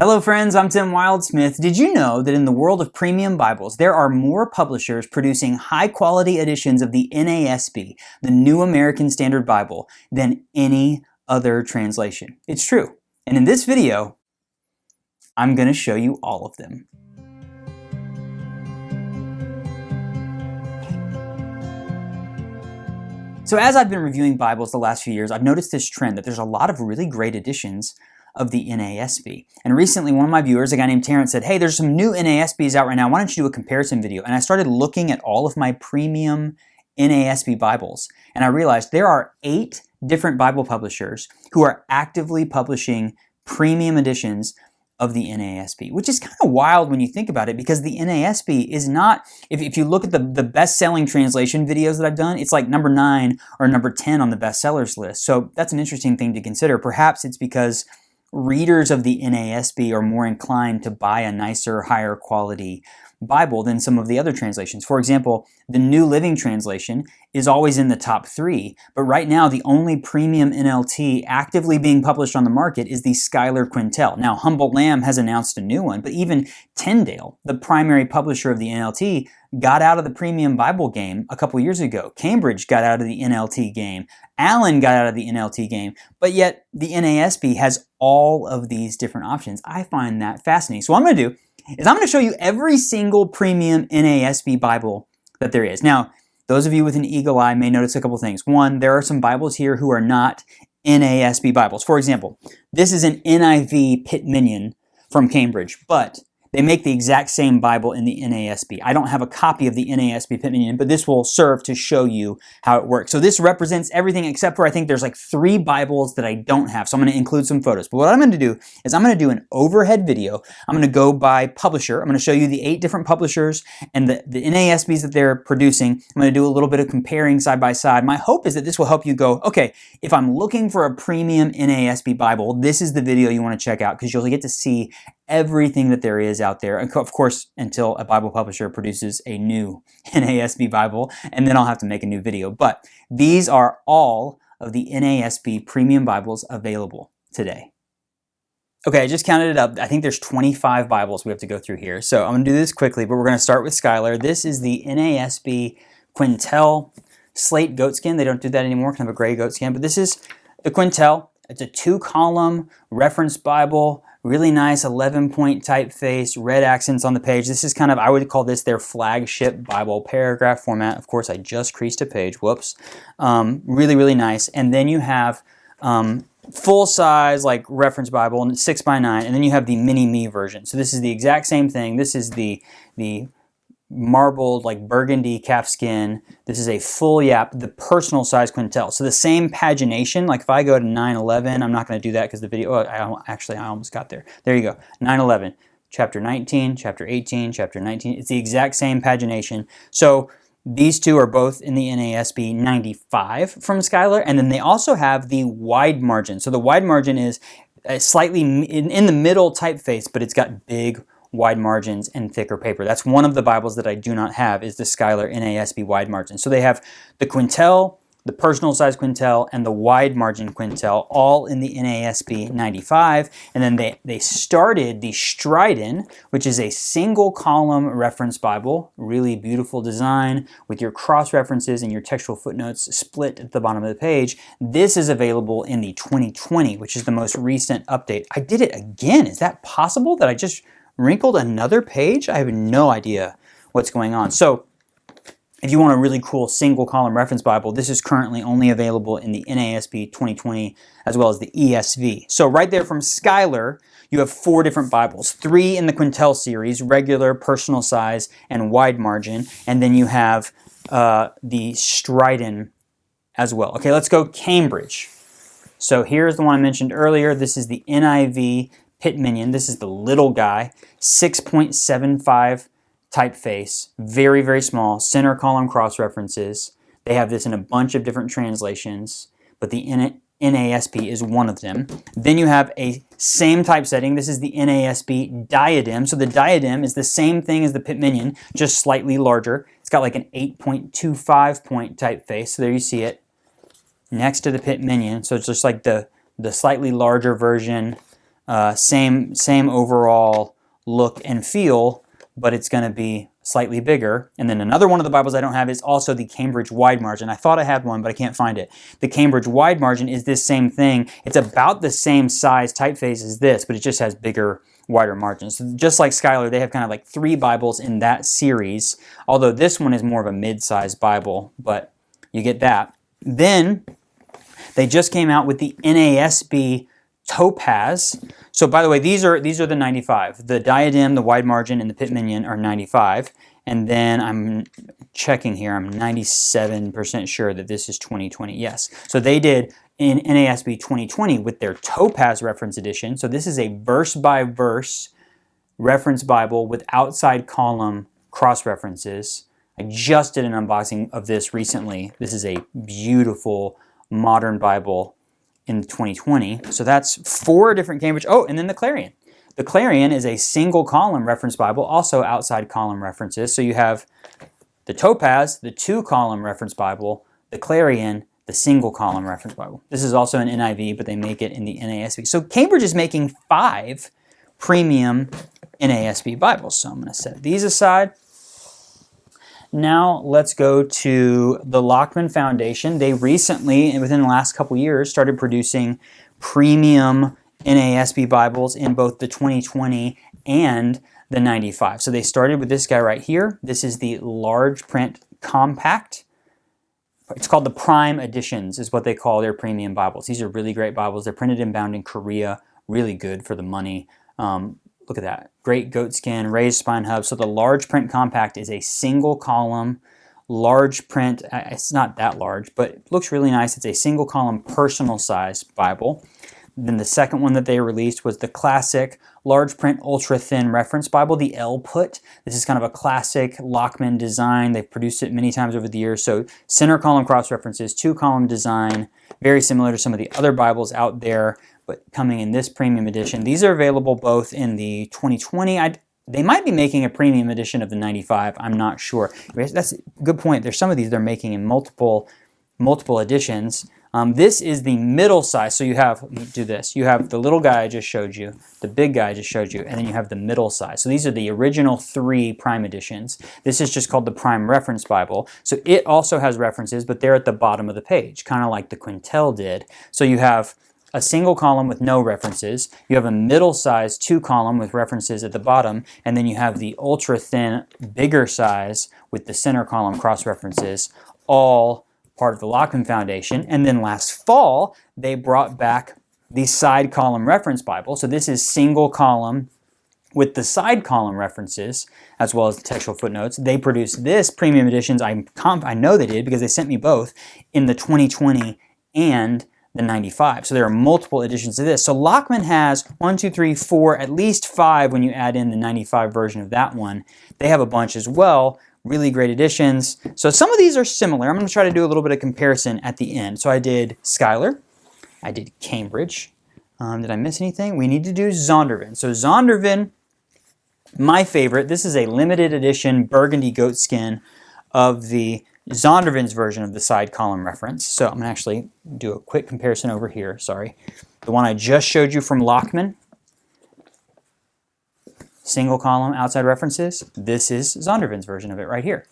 Hello friends, I'm Tim Wildsmith. Did you know that in the world of premium Bibles, there are more publishers producing high-quality editions of the NASB, the New American Standard Bible, than any other translation? It's true. And in this video, I'm going to show you all of them. So as I've been reviewing Bibles the last few years, I've noticed this trend that there's a lot of really great editions of the NASB. And recently, one of my viewers, a guy named Terrence, said, hey, there's some new NASBs out right now. Why don't you do a comparison video? And I started looking at all of my premium NASB Bibles. And I realized there are 8 different Bible publishers who are actively publishing premium editions of the NASB, which is kind of wild when you think about it, because the NASB is not, if you look at the best-selling translation videos that I've done, it's like number 9 or number 10 on the bestsellers list. So that's an interesting thing to consider. Perhaps it's because readers of the NASB are more inclined to buy a nicer, higher quality Bible than some of the other translations. For example, the New Living Translation is always in the top 3, but right now the only premium NLT actively being published on the market is the Schuyler Quintel. Now, Humble Lamb has announced a new one, but even Tyndale, the primary publisher of the NLT, got out of the premium Bible game a couple years ago. Cambridge got out of the NLT game. Allan got out of the NLT game, but yet the NASB has all of these different options. I find that fascinating. So what I'm going to do is I'm going to show you every single premium NASB Bible that there is. Now, those of you with an eagle eye may notice a couple things. One, there are some Bibles here who are not NASB Bibles. For example, this is an NIV Pit Minion from Cambridge, but they make the exact same Bible in the NASB. I don't have a copy of the NASB Pit Minion, but this will serve to show you how it works. So this represents everything except for, I think there's like 3 Bibles that I don't have. So I'm going to include some photos. But what I'm going to do is I'm going to do an overhead video. I'm going to go by publisher. I'm going to show you the 8 different publishers and the NASBs that they're producing. I'm going to do a little bit of comparing side by side. My hope is that this will help you go, okay, if I'm looking for a premium NASB Bible, this is the video you want to check out, because you'll get to see everything that there is out there. Of course, until a Bible publisher produces a new NASB Bible, and then I'll have to make a new video. But these are all of the NASB premium Bibles available today. Okay, I just counted it up. I think there's 25 Bibles we have to go through here. So I'm going to do this quickly, but we're going to start with Schuyler. This is the NASB Quintel Slate Goatskin. They don't do that anymore, kind of a gray goatskin, but this is the Quintel. It's a 2-column reference Bible. Really nice 11-point typeface, red accents on the page. This is kind of, I would call this their flagship Bible, paragraph format. Of course, I just creased a page, whoops. Really, really nice. And then you have full-size like reference Bible, 6x9, and then you have the mini-me version. So this is the exact same thing. This is the marbled like burgundy calfskin. This is a full yap, the personal size Quintel. So the same pagination, like if I go to 9:11, I'm not going to do that because the video, I almost got there. There you go, 9:11, chapter 19, chapter 18, chapter 19. It's the exact same pagination. So these two are both in the NASB 95 from Schuyler, and then they also have the wide margin. So the wide margin is slightly in the middle typeface, but it's got big wide margins and thicker paper. That's one of the Bibles that I do not have, is the Schuyler NASB wide margin. So they have the Quintel, the personal size Quintel, and the wide margin Quintel, all in the NASB 95. And then they started the Stridon, which is a single column reference Bible, really beautiful design with your cross references and your textual footnotes split at the bottom of the page. This is available in the 2020, which is the most recent update. I did it again. Is that possible that I just wrinkled another page? I have no idea what's going on. So if you want a really cool single column reference Bible, this is currently only available in the NASB 2020 as well as the ESV. So right there from Schuyler, you have 4 different Bibles, 3 in the Quintel series, regular, personal size, and wide margin. And then you have the Stridon as well. Okay, let's go Cambridge. So here's the one I mentioned earlier. This is the NIV Pit Minion. This is the little guy, 6.75 typeface, very, very small, center column cross references. They have this in a bunch of different translations, but the NASB is one of them. Then you have a same typesetting. This is the NASB Diadem. So the Diadem is the same thing as the Pit Minion, just slightly larger. It's got like an 8.25 point typeface. So there you see it next to the Pit Minion. So it's just like the slightly larger version same overall look and feel, but it's going to be slightly bigger. And then another one of the Bibles I don't have is also the Cambridge Wide Margin. I thought I had one, but I can't find it. The Cambridge Wide Margin is this same thing. It's about the same size typeface as this, but it just has bigger, wider margins. So just like Schuyler, they have kind of like 3 Bibles in that series, although this one is more of a mid-sized Bible, but you get that. Then they just came out with the NASB Topaz. So by the way, these are the 95. The Diadem, the Wide Margin, and the Pit Minion are 95. And then I'm checking here, I'm 97% sure that this is 2020. Yes. So they did in NASB 2020 with their Topaz Reference Edition. So this is a verse-by-verse reference Bible with outside column cross-references. I just did an unboxing of this recently. This is a beautiful modern Bible in 2020. So that's 4 different Cambridge. Oh, and then the Clarion. The Clarion is a single column reference Bible, also outside column references. So you have the Topaz, the 2-column reference Bible, the Clarion, the single column reference Bible. This is also an NIV, but they make it in the NASB. So Cambridge is making 5 premium NASB Bibles. So I'm going to set these aside. Now let's go to the Lockman Foundation. They recently, within the last couple years, started producing premium NASB Bibles in both the 2020 and the 95. So they started with this guy right here. This is the large print compact. It's called the Prime Editions is what they call their premium Bibles. These are really great Bibles. They're printed and bound in Korea. Really good for the money. Look at that. Great goat skin, raised spine hub. So the large print compact is a single column, large print. It's not that large, but it looks really nice. It's a single column personal size Bible. Then the second one that they released was the classic large print ultra thin reference Bible, the L-Put. This is kind of a classic Lockman design. They've produced it many times over the years. So center column cross references, 2-column design, very similar to some of the other Bibles out there, but coming in this premium edition. These are available both in the 2020. They might be making a premium edition of the 95. I'm not sure. That's a good point. There's some of these they're making in multiple editions. This is the middle size. So you have, do this. You have the little guy I just showed you, the big guy I just showed you, and then you have the middle size. So these are the original 3 Prime editions. This is just called the Prime Reference Bible. So it also has references, but they're at the bottom of the page, kind of like the Quintel did. So you have a single column with no references. You have a middle-sized 2-column with references at the bottom, and then you have the ultra-thin, bigger size with the center column cross-references, all part of the Lockman Foundation. And then last fall, they brought back the side column reference Bible. So this is single column with the side column references, as well as the textual footnotes. They produced this premium editions. I know they did because they sent me both in the 2020 and the 95. So there are multiple editions of this. So Lockman has 1, 2, 3, 4, at least 5 when you add in the 95 version of that one. They have a bunch as well. Really great editions. So some of these are similar. I'm going to try to do a little bit of comparison at the end. So I did Schuyler. I did Cambridge. Did I miss anything? We need to do Zondervan. So Zondervan, my favorite. This is a limited edition burgundy goat skin of the Zondervan's version of the side column reference. So I'm going to actually do a quick comparison over here. Sorry. The one I just showed you from Lockman. Single column outside references. This is Zondervan's version of it right here.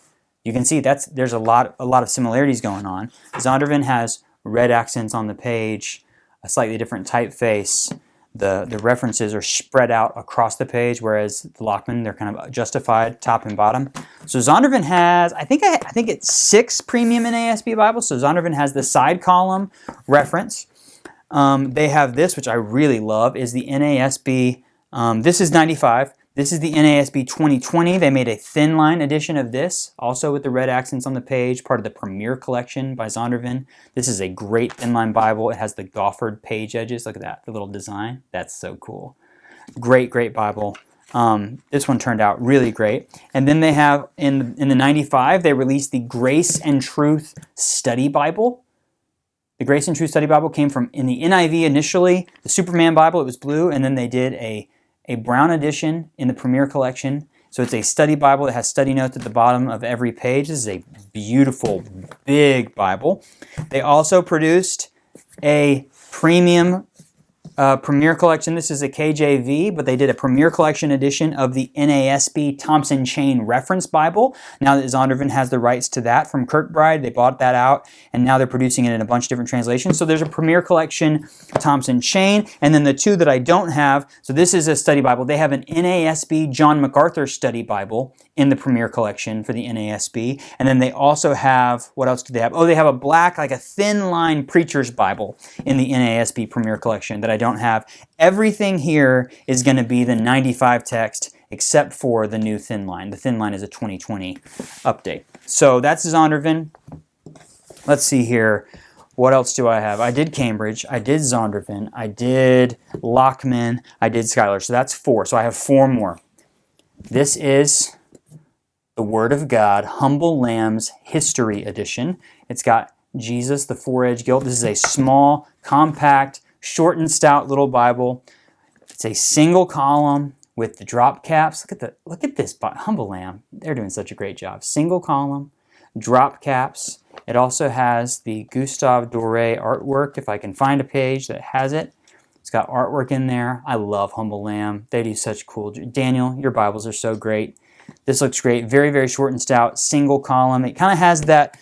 You can see there's a lot of similarities going on. Zondervan has red accents on the page, a slightly different typeface. The references are spread out across the page, whereas the Lockman, they're kind of justified top and bottom. So Zondervan has, I think it's 6 premium NASB Bibles. So Zondervan has the side column reference. They have this, which I really love, is the NASB. This is 95. This is the NASB 2020. They made a thin line edition of this, also with the red accents on the page, part of the Premier Collection by Zondervan. This is a great thin line Bible. It has the goffered page edges. Look at that, the little design. That's so cool. Great Bible. This one turned out really great. And then they have, in the 95, they released the Grace and Truth Study Bible. The Grace and Truth Study Bible came from, in the NIV initially, the Superman Bible, it was blue, and then they did a brown edition in the Premier Collection. So it's a study Bible that has study notes at the bottom of every page. This is a beautiful, big Bible. They also produced a premium Premier Collection. This is a KJV, but they did a Premier Collection edition of the NASB Thompson Chain Reference Bible. Now that Zondervan has the rights to that from Kirkbride, they bought that out, and now they're producing it in a bunch of different translations. So there's a Premier Collection Thompson Chain, and then the two that I don't have, so this is a study Bible. They have an NASB John MacArthur Study Bible in the Premier Collection for the NASB, and then they also have, what else do they have? Oh, they have a black, like a thin line Preacher's Bible in the NASB Premier Collection that I don't have. Everything here is going to be the 95 text except for the new thin line. The thin line is a 2020 update. So that's Zondervan. Let's see here. What else do I have? I did Cambridge, I did Zondervan, I did Lockman, I did Schuyler. So that's 4. So I have 4 more. This is the Word of God, Humble Lamb's History Edition. It's got Jesus, the four-edged gilt. This is a small, compact, short and stout little Bible. It's a single column with the drop caps. Look at this Humble Lamb. They're doing such a great job. Single column, drop caps. It also has the Gustave Doré artwork, if I can find a page that has it. It's got artwork in there. I love Humble Lamb. They do such cool. Daniel, your Bibles are so great. This looks great. Very, very short and stout, single column. It kind of has that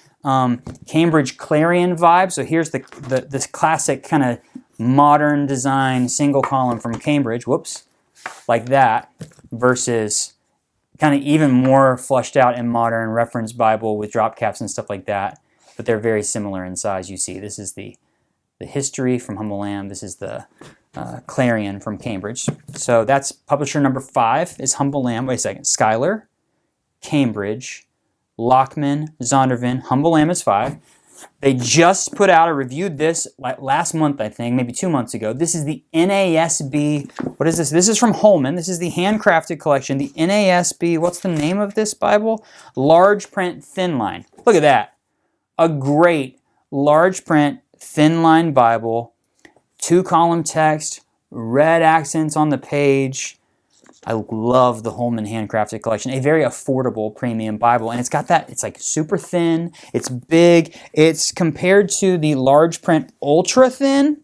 Cambridge Clarion vibe. So here's this classic kind of modern design single column from Cambridge. Whoops. Like that. Versus kind of even more flushed out and modern reference Bible with drop caps and stuff like that. But they're very similar in size, you see. This is the History from Humble Lamb. This is the Clarion from Cambridge. So that's publisher number 5 is Humble Lamb. Wait a second. Schuyler, Cambridge, Lockman, Zondervan. Humble Lamb is 5. They just put out, I reviewed this like last month, I think, maybe 2 months ago. This is the NASB. What is this? This is from Holman. This is the handcrafted collection. The NASB, what's the name of this Bible? Large print thin line. Look at that. A great large print thin line Bible. 2-column text, red accents on the page. I love the Holman handcrafted collection. A very affordable premium Bible. And it's got that, it's like super thin, it's big. It's compared to the large print ultra thin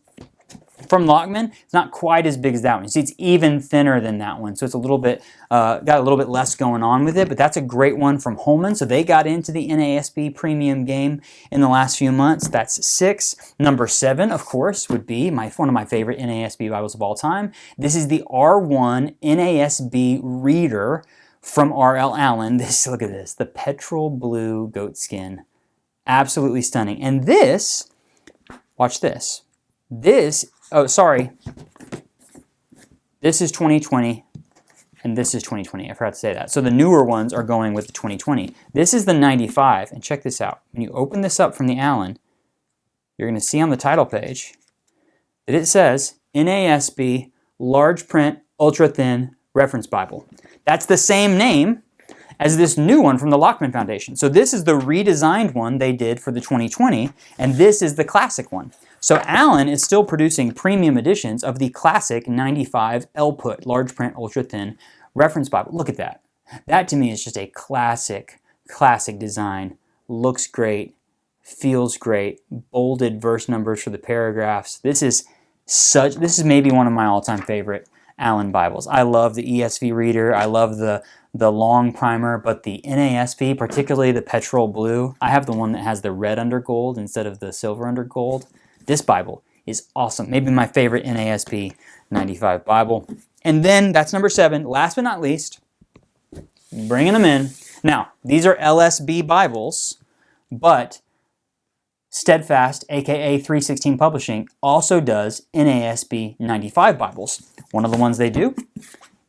from Lockman. It's not quite as big as that one. You see, it's even thinner than that one. So it's a little bit, got a little bit less going on with it, but that's a great one from Holman. So they got into the NASB premium game in the last few months. That's 6. Number 7, of course, would be one of my favorite NASB Bibles of all time. This is the R1 NASB Reader from R.L. Allan. Look at this, the petrol blue goatskin. Absolutely stunning. And this, watch this. Oh, sorry. This is 2020, and this is 2020. I forgot to say that. So the newer ones are going with the 2020. This is the 95, and check this out. When you open this up from the Allan, you're going to see on the title page that it says NASB Large Print Ultra Thin Reference Bible. That's the same name as this new one from the Lockman Foundation. So this is the redesigned one they did for the 2020, and this is the classic one. So Allan is still producing premium editions of the classic 95 L-Put, large print, ultra thin reference Bible. Look at that. That to me is just a classic design. Looks great, feels great, bolded verse numbers for the paragraphs. This is maybe one of my all-time favorite Allan Bibles. I love the ESV reader. I love the long primer, but the NASB, particularly the petrol blue, I have the one that has the red under gold instead of the silver under gold. This Bible is awesome. Maybe my favorite NASB 95 Bible. And then that's number 7. Last but not least, bringing them in. Now, these are LSB Bibles, but Steadfast, aka 316 Publishing, also does NASB 95 Bibles. One of the ones they do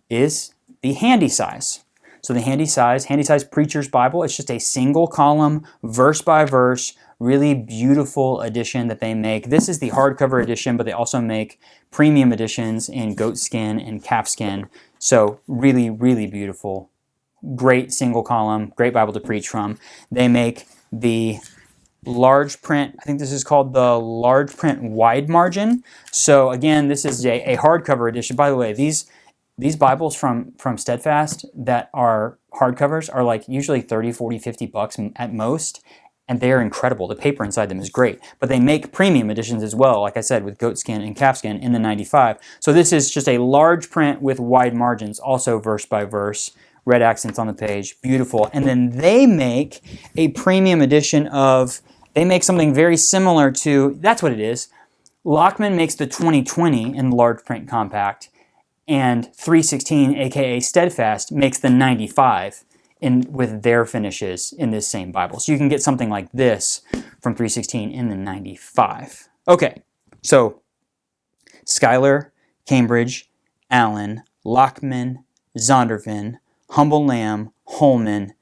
is the handy size. So the handy size Preacher's Bible, it's just a single column, verse by verse, really beautiful edition that they make. This is the hardcover edition, but they also make premium editions in goatskin and calfskin. So really, really beautiful. Great single column, great Bible to preach from. They make the large print, I think this is called the large print wide margin. So again, this is a hardcover edition. By the way, these Bibles from Steadfast that are hardcovers are like usually 30, 40, 50 bucks at most. and they are incredible. The paper inside them is great, but they make premium editions as well, like I said, with goatskin and calfskin in the 95. So this is just a large print with wide margins, also verse by verse, red accents on the page, beautiful. And then they make a premium edition of, they make something very similar to, that's what it is. Lockman makes the 2020 in large print compact, and 316, aka Steadfast, makes the 95 with their finishes in this same Bible. So you can get something like this from 316 in the 95. Okay, so Schuyler, Cambridge, Allan, Lockman, Zondervan, Humble Lamb, Holman,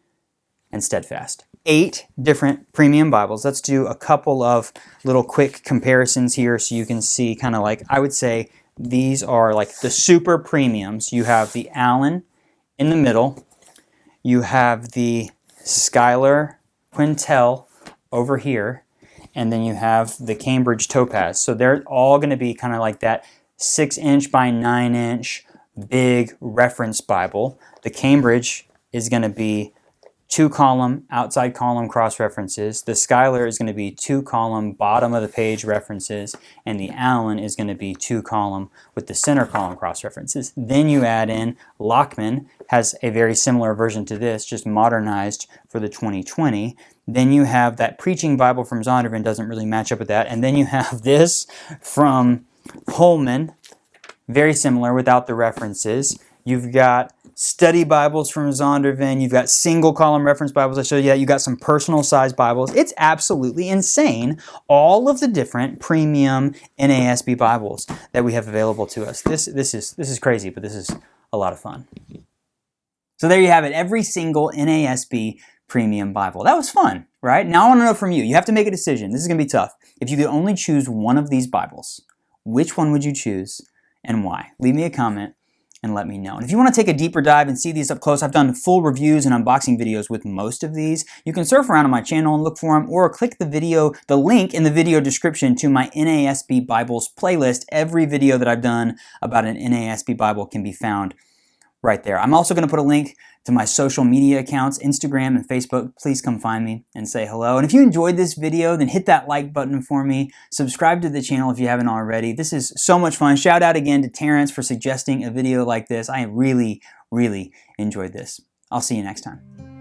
and Steadfast. 8 different premium Bibles. Let's do a couple of little quick comparisons here so you can see kind of like, I would say these are like the super premiums. You have the Allan in the middle. You have the Schuyler Quintel over here, and then you have the Cambridge Topaz. So they're all going to be kind of like that 6-inch by 9-inch big reference Bible. The Cambridge is going to be 2-column outside column cross references. The Schuyler is going to be 2-column bottom of the page references, and the Allan is going to be 2-column with the center column cross references. Then you add in Lockman, has a very similar version to this, just modernized for the 2020. Then you have that preaching Bible from Zondervan, doesn't really match up with that. And then you have this from Holman, very similar without the references. You've got study Bibles from Zondervan. You've got single column reference Bibles. I showed you that. You got some personal size Bibles. It's absolutely insane, all of the different premium NASB Bibles that we have available to us. This is crazy, but this is a lot of fun. So there you have it, every single NASB premium Bible. That was fun, right? Now I want to know from you. You have to make a decision. This is going to be tough. If you could only choose one of these Bibles, which one would you choose and why? Leave me a comment and let me know. And if you want to take a deeper dive and see these up close, I've done full reviews and unboxing videos with most of these. You can surf around on my channel and look for them, or click the link in the video description to my NASB Bibles playlist. Every video that I've done about an NASB Bible can be found right there. I'm also going to put a link to my social media accounts, Instagram and Facebook. Please come find me and say hello. And if you enjoyed this video, then hit that like button for me. Subscribe to the channel if you haven't already. This is so much fun. Shout out again to Terrence for suggesting a video like this. I really, really enjoyed this. I'll see you next time.